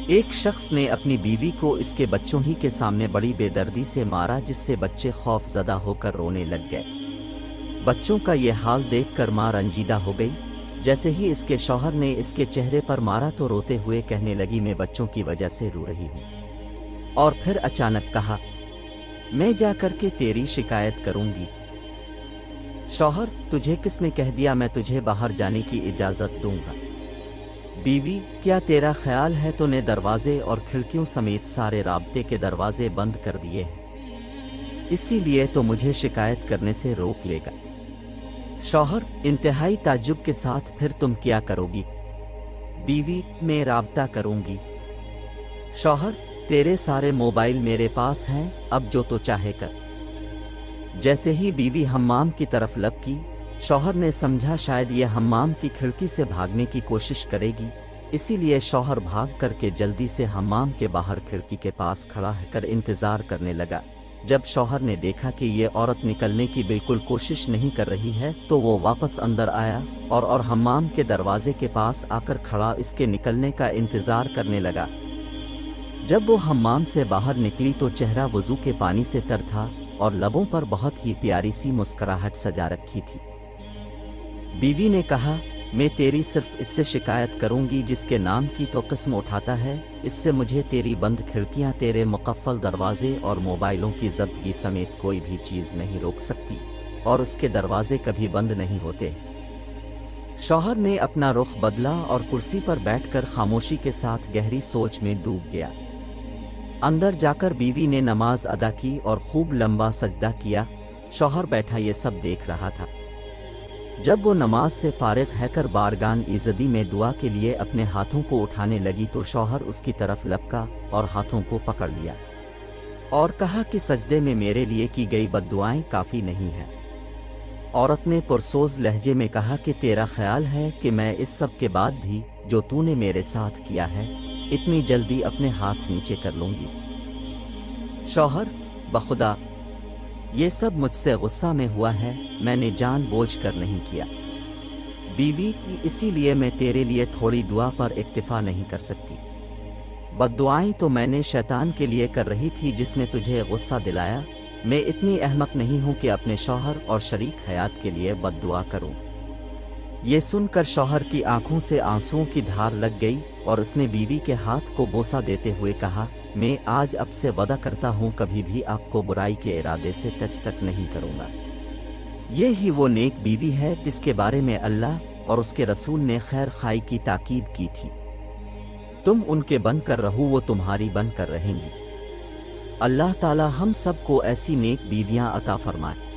ایک شخص نے اپنی بیوی کو اس کے بچوں ہی کے سامنے بڑی بے دردی سے مارا، جس سے بچے خوف زدہ ہو کر رونے لگ گئے۔ بچوں کا یہ حال دیکھ کر ماں رنجیدہ ہو گئی۔ جیسے ہی اس کے شوہر نے اس کے چہرے پر مارا تو روتے ہوئے کہنے لگی، میں بچوں کی وجہ سے رو رہی ہوں۔ اور پھر اچانک کہا، میں جا کر کے تیری شکایت کروں گی۔ شوہر، تجھے کس نے کہہ دیا میں تجھے باہر جانے کی اجازت دوں گا؟ بیوی، کیا تیرا خیال ہے تو نے دروازے اور کھڑکیوں سمیت سارے رابطے کے دروازے بند کر دیے ہیں، اسی لیے تو مجھے شکایت کرنے سے روک لے گا؟ شوہر انتہائی تعجب کے ساتھ، پھر تم کیا کرو گی؟ بیوی، میں رابطہ کروں گی۔ شوہر، تیرے سارے موبائل میرے پاس ہیں، اب جو تو چاہے کر۔ جیسے ہی بیوی حمام کی طرف لپ کی، شوہر نے سمجھا شاید یہ حمام کی کھڑکی سے بھاگنے کی کوشش کرے گی، اسی لیے شوہر بھاگ کر کے جلدی سے حمام کے باہر کھڑکی کے پاس کھڑا ہو کر انتظار کرنے لگا۔ جب شوہر نے دیکھا کہ یہ عورت نکلنے کی بالکل کوشش نہیں کر رہی ہے تو وہ واپس اندر آیا اور حمام کے دروازے کے پاس آ کر کھڑا اس کے نکلنے کا انتظار کرنے لگا۔ جب وہ حمام سے باہر نکلی تو چہرہ وضو کے پانی سے تر تھا اور لبوں پر بہت ہی پیاری سی مسکراہٹ سجا رکھی تھی۔ بیوی نے کہا، میں تیری صرف اس سے شکایت کروں گی جس کے نام کی تو قسم اٹھاتا ہے، اس سے مجھے تیری بند کھڑکیاں، تیرے مقفل دروازے اور موبائلوں کی ضبطگی سمیت کوئی بھی چیز نہیں روک سکتی، اور اس کے دروازے کبھی بند نہیں ہوتے۔ شوہر نے اپنا رخ بدلا اور کرسی پر بیٹھ کر خاموشی کے ساتھ گہری سوچ میں ڈوب گیا۔ اندر جا کر بیوی نے نماز ادا کی اور خوب لمبا سجدہ کیا۔ شوہر بیٹھا یہ سب دیکھ رہا تھا۔ جب وہ نماز سے فارغ ہے کر بارگاہ ایزدی میں دعا کے لیے اپنے ہاتھوں کو اٹھانے لگی تو شوہر اس کی طرف لپکا اور ہاتھوں کو پکڑ لیا اور کہا کہ سجدے میں میرے لیے کی گئی بد دعائیں کافی نہیں ہیں۔ عورت نے پرسوز لہجے میں کہا کہ تیرا خیال ہے کہ میں اس سب کے بعد بھی جو تو نے میرے ساتھ کیا ہے اتنی جلدی اپنے ہاتھ نیچے کر لوں گی؟ شوہر، بخدا یہ سب مجھ سے غصہ میں ہوا ہے، میں نے جان بوجھ کر نہیں کیا۔ بیوی، اسی لیے میں تیرے لیے تھوڑی دعا پر اکتفا نہیں کر سکتی۔ بد دعائیں تو میں نے شیطان کے لیے کر رہی تھی جس نے تجھے غصہ دلایا، میں اتنی احمق نہیں ہوں کہ اپنے شوہر اور شریک حیات کے لیے بد دعا کروں۔ یہ سن کر شوہر کی آنکھوں سے آنسوؤں کی دھار لگ گئی اور اس نے بیوی کے ہاتھ کو بوسہ دیتے ہوئے کہا، میں آج اب سے وعدہ کرتا ہوں کبھی بھی آپ کو برائی کے ارادے سے ٹچ تک نہیں کروں گا۔ یہی وہ نیک بیوی ہے جس کے بارے میں اللہ اور اس کے رسول نے خیر خواہی کی تاکید کی تھی۔ تم ان کے بن کر رہو، وہ تمہاری بن کر رہیں گی۔ اللہ تعالی ہم سب کو ایسی نیک بیویاں عطا فرمائے۔